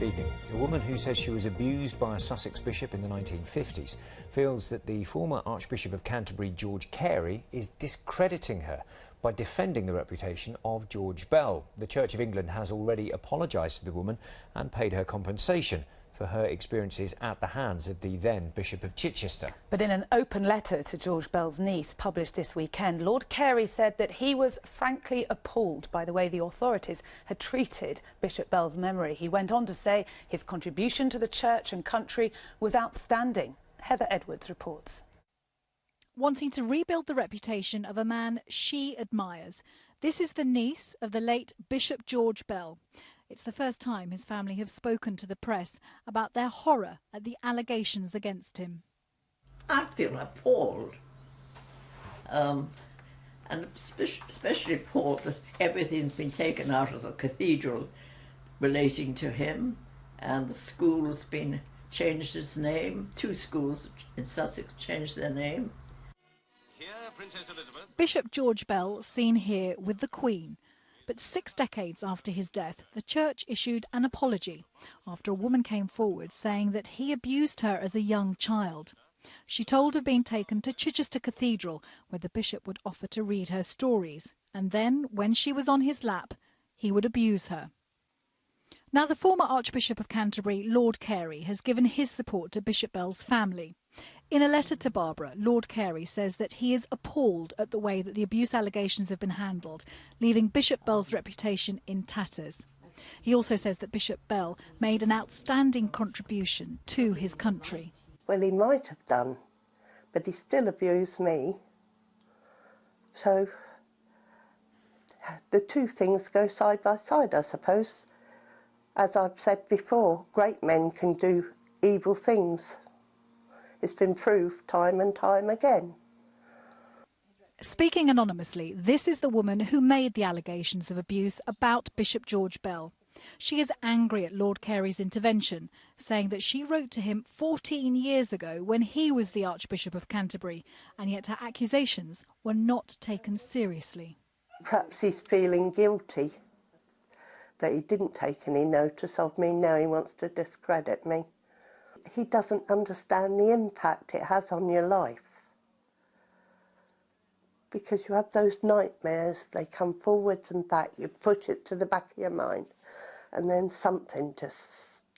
evening. A woman who says she was abused by a Sussex bishop in the 1950s feels that the former Archbishop of Canterbury, George Carey, is discrediting her by defending the reputation of George Bell. The Church of England has already apologised to the woman and paid her compensation for her experiences at the hands of the then Bishop of Chichester. But in an open letter to George Bell's niece published this weekend, Lord Carey said that he was frankly appalled by the way the authorities had treated Bishop Bell's memory. He went on to say his contribution to the church and country was outstanding. Heather Edwards reports. Wanting to rebuild the reputation of a man she admires, this is the niece of the late Bishop George Bell. It's the first time his family have spoken to the press about their horror at the allegations against him. I feel appalled, and especially appalled that everything's been taken out of the cathedral relating to him, and the school's been changed its name. 2 schools in Sussex changed their name. Here, Bishop George Bell seen here with the Queen. But 6 decades after his death, the church issued an apology after a woman came forward saying that he abused her as a young child. She told of being taken to Chichester Cathedral, where the bishop would offer to read her stories. And then, when she was on his lap, he would abuse her. Now, the former Archbishop of Canterbury, Lord Carey, has given his support to Bishop Bell's family. In a letter to Barbara, Lord Carey says that he is appalled at the way that the abuse allegations have been handled, leaving Bishop Bell's reputation in tatters. He also says that Bishop Bell made an outstanding contribution to his country. Well, he might have done, but he still abused me. So the 2 things go side by side, I suppose. As I've said before, great men can do evil things. It's been proved time and time again. Speaking anonymously, this is the woman who made the allegations of abuse about Bishop George Bell. She is angry at Lord Carey's intervention, saying that she wrote to him 14 years ago when he was the Archbishop of Canterbury, and yet her accusations were not taken seriously. Perhaps he's feeling guilty that he didn't take any notice of me. Now he wants to discredit me. He doesn't understand the impact it has on your life. Because you have those nightmares, they come forwards and back, you push it to the back of your mind, and then something just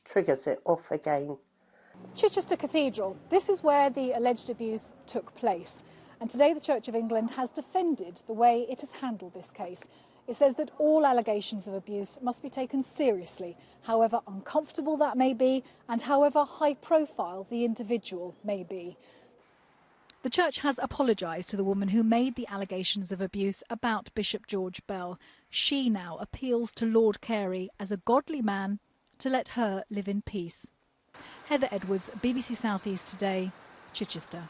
triggers it off again. Chichester Cathedral, this is where the alleged abuse took place. And today the Church of England has defended the way it has handled this case. It says that all allegations of abuse must be taken seriously, however uncomfortable that may be and however high profile the individual may be. The church has apologised to the woman who made the allegations of abuse about Bishop George Bell. She now appeals to Lord Carey as a godly man to let her live in peace. Heather Edwards, BBC South East Today, Chichester.